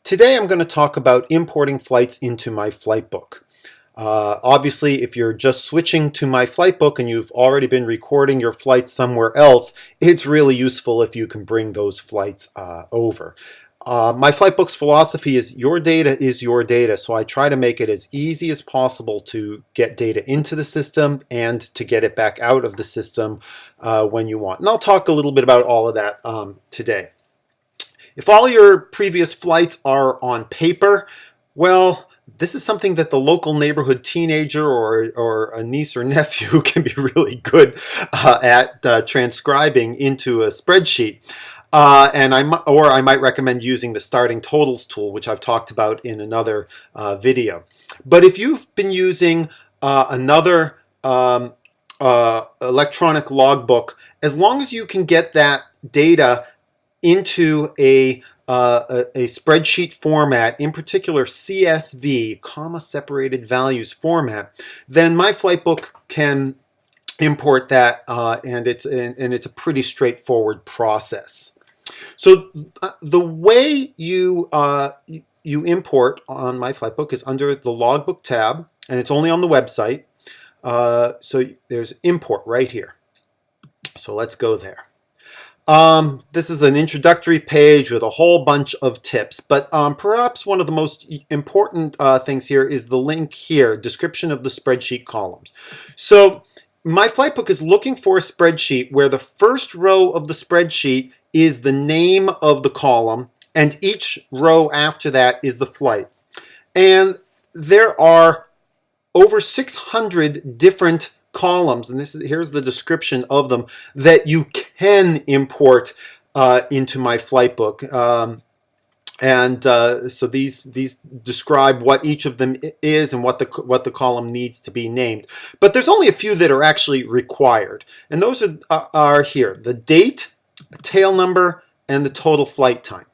Today I'm going to talk about importing flights into MyFlightbook. Obviously, if you're just switching to MyFlightbook and you've already been recording your flights somewhere else, it's really useful if you can bring those flights over. MyFlightbook's philosophy is your data is your data, so I try to make it as easy as possible to get data into the system and to get it back out of the system when you want. And I'll talk a little bit about all of that today. If all your previous flights are on paper, well, this is something that the local neighborhood teenager or a niece or nephew can be really good at transcribing into a spreadsheet. And I might recommend using the starting totals tool, which I've talked about in another video. But if you've been using another electronic logbook, as long as you can get that data into a spreadsheet format, in particular CSV, comma separated values format, then MyFlightbook can import that, and it's a pretty straightforward process. So the way you import on MyFlightbook is under the logbook tab, and it's only on the website. So there's import right here. So let's go there. This is an introductory page with a whole bunch of tips, but perhaps one of the most important things here is the link here, description of the spreadsheet columns. So MyFlightbook is looking for a spreadsheet where the first row of the spreadsheet is the name of the column, and each row after that is the flight. And there are over 600 different columns, and here's the description of them, that you can import into MyFlightbook. So these describe what each of them is and what the column needs to be named. But there's only a few that are actually required, and those are here: the date, tail number, and the total flight time.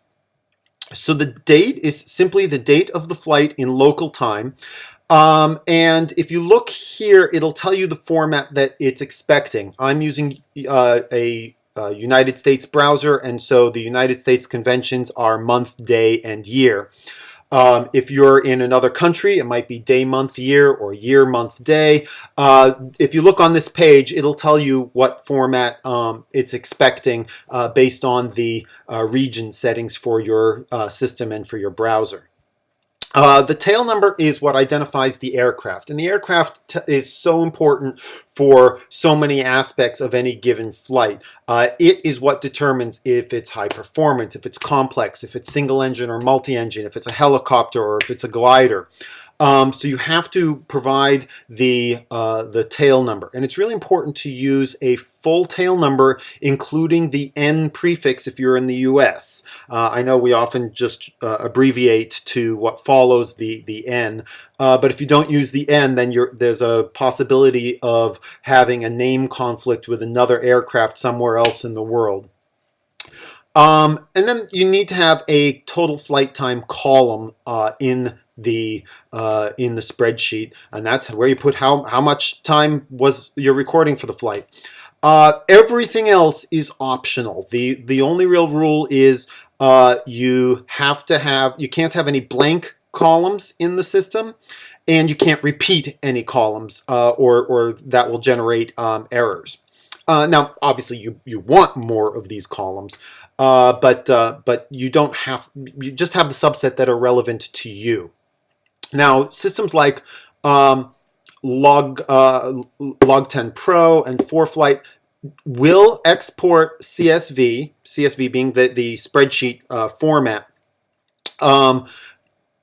So the date is simply the date of the flight in local time. And if you look here, it'll tell you the format that it's expecting. I'm using a United States browser, and so the United States conventions are month, day, and year. If you're in another country, it might be day, month, year, or year, month, day. If you look on this page, it'll tell you what format it's expecting based on the region settings for your system and for your browser. The tail number is what identifies the aircraft, and the aircraft is so important for so many aspects of any given flight. It is what determines if it's high performance, if it's complex, if it's single engine or multi-engine, if it's a helicopter or if it's a glider. So you have to provide the tail number, and it's really important to use a full tail number, including the N prefix if you're in the US. I know we often just abbreviate to what follows the N, but if you don't use the N, then there's a possibility of having a name conflict with another aircraft somewhere else in the world. And then you need to have a total flight time column in the spreadsheet, and that's where you put how much time was your recording for the flight. Everything else is optional. The only real rule is you can't have any blank columns in the system, and you can't repeat any columns or that will generate errors. Now, obviously, you want more of these columns, but you don't have. You just have the subset that are relevant to you. Now, systems like Log10 Pro and 4Flight will export CSV. CSV being the spreadsheet format.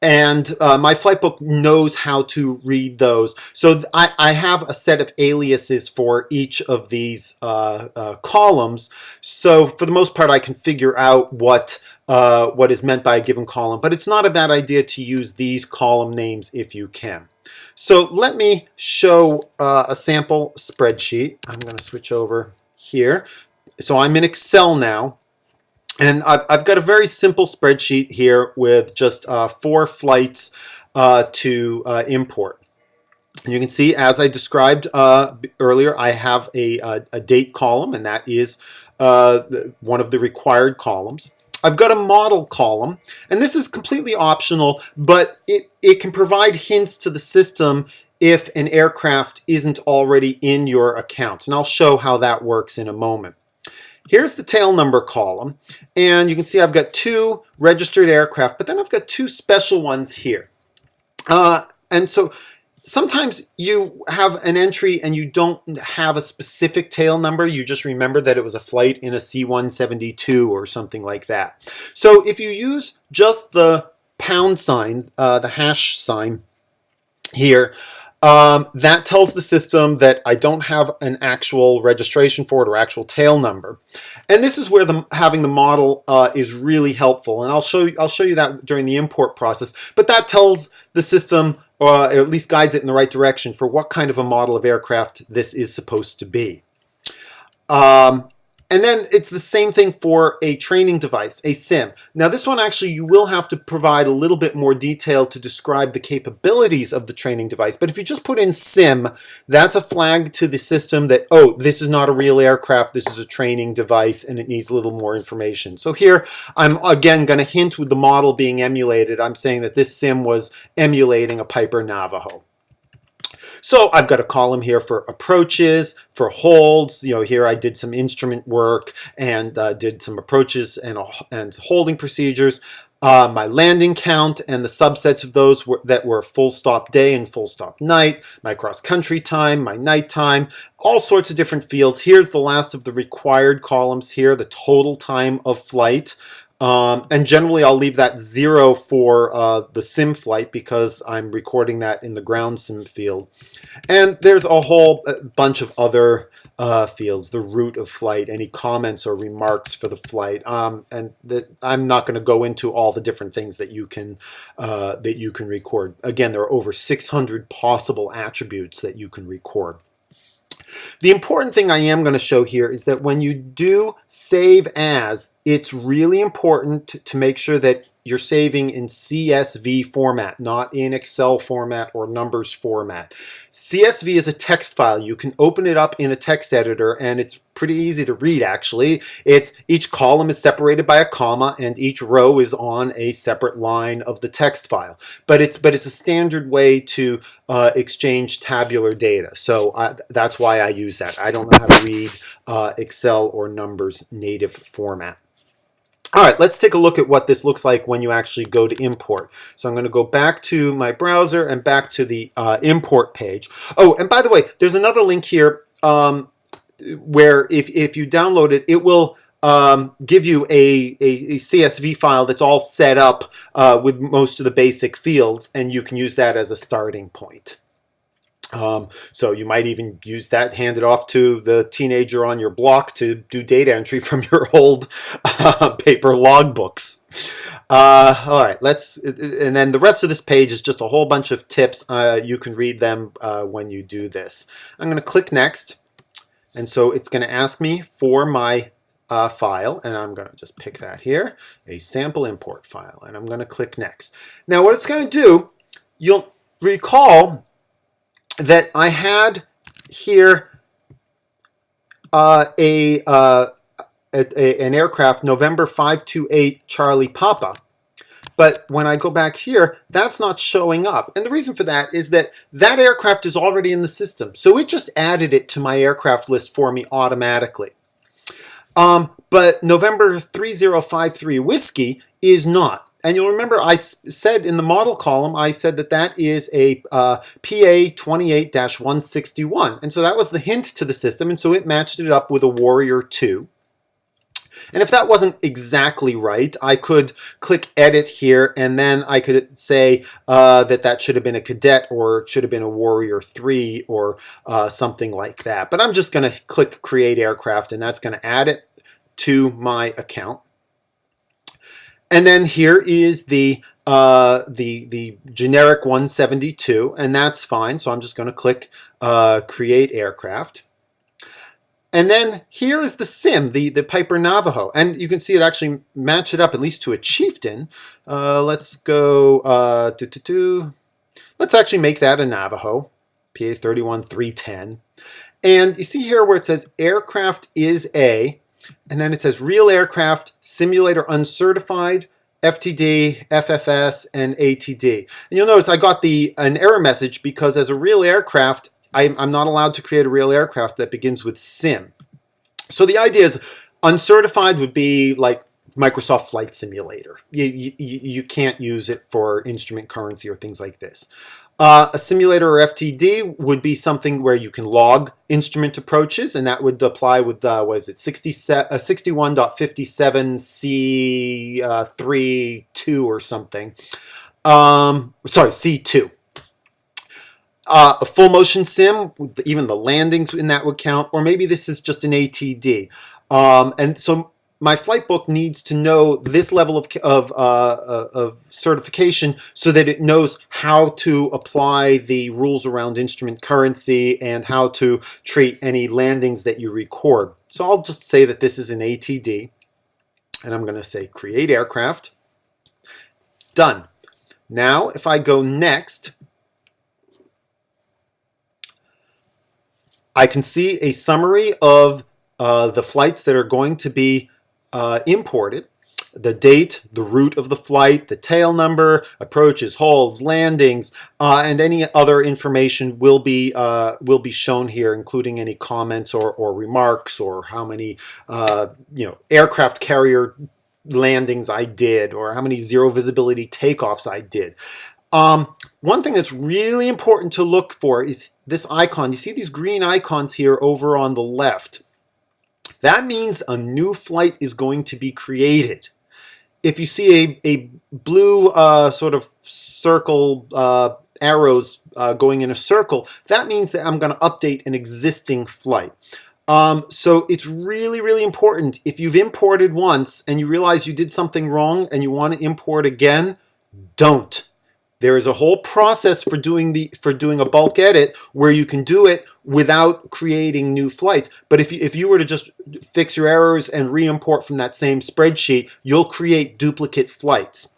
And MyFlightbook knows how to read those. So I have a set of aliases for each of these columns. So for the most part, I can figure out what is meant by a given column. But it's not a bad idea to use these column names if you can. So let me show a sample spreadsheet. I'm going to switch over here. So I'm in Excel now. And I've got a very simple spreadsheet here with just 4 flights to import. And you can see, as I described earlier, I have a date column, and that is one of the required columns. I've got a model column, and this is completely optional, but it can provide hints to the system if an aircraft isn't already in your account. And I'll show how that works in a moment. Here's the tail number column, and you can see I've got 2 registered aircraft, but then I've got 2 special ones here. And so sometimes you have an entry and you don't have a specific tail number. You just remember that it was a flight in a C-172 or something like that. So if you use just the pound sign, the hash sign here, that tells the system that I don't have an actual registration for it or actual tail number. And this is where having the model is really helpful. And I'll show you that during the import process. But that tells the system, or at least guides it in the right direction for what kind of a model of aircraft this is supposed to be. And then it's the same thing for a training device, a sim. Now this one actually you will have to provide a little bit more detail to describe the capabilities of the training device. But if you just put in sim, that's a flag to the system that, oh, this is not a real aircraft, this is a training device and it needs a little more information. So here I'm again going to hint with the model being emulated. I'm saying that this sim was emulating a Piper Navajo. So I've got a column here for approaches, for holds. You know, here I did some instrument work and did some approaches and holding procedures. My landing count and the subsets of those that were full stop day and full stop night, my cross country time, my night time, all sorts of different fields. Here's the last of the required columns here, the total time of flight. And generally I'll leave that 0 for the sim flight because I'm recording that in the ground sim field. And there's a whole bunch of other fields, the route of flight, any comments or remarks for the flight. I'm not going to go into all the different things that you can record. Again, there are over 600 possible attributes that you can record. The important thing I am going to show here is that when you do save as, it's really important to make sure that you're saving in CSV format, not in Excel format or numbers format. CSV is a text file. You can open it up in a text editor and it's pretty easy to read actually. Each column is separated by a comma and each row is on a separate line of the text file. But it's a standard way to exchange tabular data. So that's why I use that. I don't know how to read Excel or numbers native format. All right, let's take a look at what this looks like when you actually go to import. So I'm going to go back to my browser and back to the import page. Oh, and by the way, there's another link here where if you download it, it will give you a CSV file that's all set up with most of the basic fields, and you can use that as a starting point. So you might even use that, hand it off to the teenager on your block to do data entry from your old paper logbooks. All right, and then the rest of this page is just a whole bunch of tips. You can read them when you do this. I'm going to click next. And so it's going to ask me for my file, and I'm going to just pick that here, a sample import file, and I'm going to click next. Now what it's going to do, you'll recall that I had here an aircraft, November 528 Charlie Papa. But when I go back here, that's not showing up. And the reason for that is that that aircraft is already in the system. So it just added it to my aircraft list for me automatically. But November 3053 Whiskey is not. And you'll remember I said in the model column, I said that that is a PA 28-161. And so that was the hint to the system. And so it matched it up with a Warrior 2. And if that wasn't exactly right, I could click edit here and then I could say that should have been a Cadet or it should have been a Warrior 3 or something like that. But I'm just going to click create aircraft and that's going to add it to my account. And then here is the generic 172, and that's fine. So I'm just going to click create aircraft. And then here is the sim, the Piper Navajo. And you can see it actually match it up at least to a Chieftain. Let's go, let's actually make that a Navajo, PA 31310. And you see here where it says aircraft is a, and then it says real aircraft, simulator uncertified, FTD, FFS, and ATD. And you'll notice I got an error message because as a real aircraft, I'm not allowed to create a real aircraft that begins with sim. So the idea is uncertified would be like Microsoft Flight Simulator. You can't use it for instrument currency or things like this. A simulator or FTD would be something where you can log instrument approaches, and that would apply with, what is it, 61.57C3.2 or something. Sorry, C2. A full motion sim, even the landings in that would count, or maybe this is just an ATD. And so MyFlightbook needs to know this level of certification so that it knows how to apply the rules around instrument currency and how to treat any landings that you record. So I'll just say that this is an ATD, and I'm going to say create aircraft. Done. Now if I go next, I can see a summary of the flights that are going to be imported, the date, the route of the flight, the tail number, approaches, holds, landings, and any other information will be shown here, including any comments or remarks or how many aircraft carrier landings I did or how many zero visibility takeoffs I did. One thing that's really important to look for is this icon. You see these green icons here over on the left. That means a new flight is going to be created. If you see a blue sort of circle, arrows going in a circle, that means that I'm going to update an existing flight. So it's really, really important. If you've imported once and you realize you did something wrong and you want to import again, don't. There is a whole process for doing a bulk edit where you can do it without creating new flights. But if you were to just fix your errors and re-import from that same spreadsheet, you'll create duplicate flights.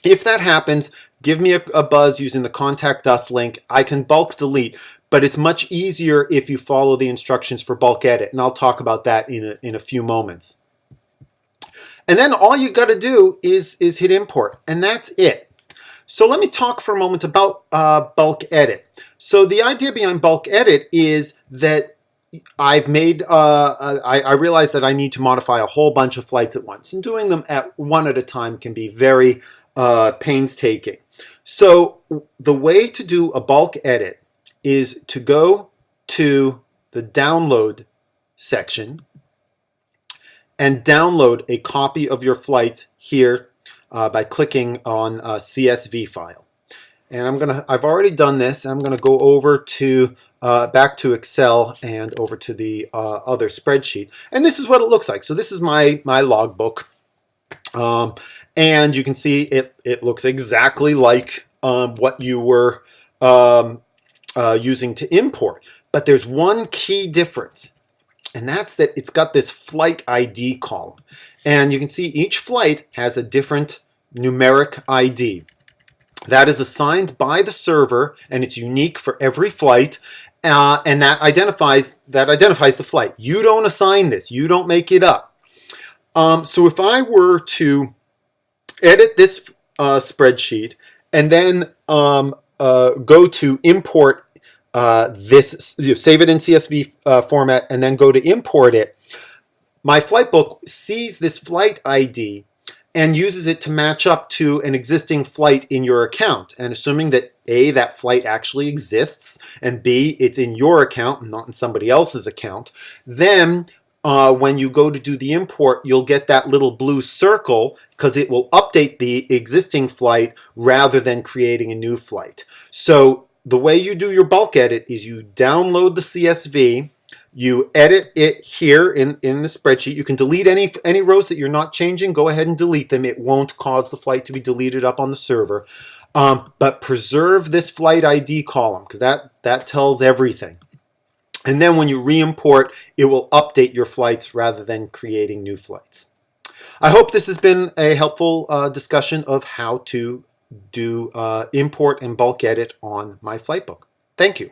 If that happens, give me a buzz using the Contact Us link. I can bulk delete, but it's much easier if you follow the instructions for bulk edit, and I'll talk about that in a few moments. And then all you got to do is hit import, and that's it. So let me talk for a moment about bulk edit. So the idea behind bulk edit is that I've made, I realize that I need to modify a whole bunch of flights at once, and doing them one at a time can be very painstaking. So the way to do a bulk edit is to go to the download section and download a copy of your flight here by clicking on a CSV file. And I've already done this. I'm going to go over to back to Excel and over to the other spreadsheet. And this is what it looks like. So this is my logbook. And you can see it looks exactly like what you were using to import. But there's one key difference. And that's that it's got this flight ID column. And you can see each flight has a different numeric ID. That is assigned by the server, and it's unique for every flight, and that identifies the flight. You don't assign this. You don't make it up. So if I were to edit this spreadsheet and then go to import this, save it in CSV format, and then go to import it, MyFlightbook sees this flight ID and uses it to match up to an existing flight in your account. And assuming that A, that flight actually exists, and B, it's in your account and not in somebody else's account, then when you go to do the import, you'll get that little blue circle because it will update the existing flight rather than creating a new flight. So the way you do your bulk edit is you download the CSV, you edit it here in the spreadsheet. You can delete any rows that you're not changing. Go ahead and delete them. It won't cause the flight to be deleted up on the server. But preserve this flight ID column because that tells everything. And then when you re-import, it will update your flights rather than creating new flights. I hope this has been a helpful discussion of how to do import and bulk edit on MyFlightbook. Thank you.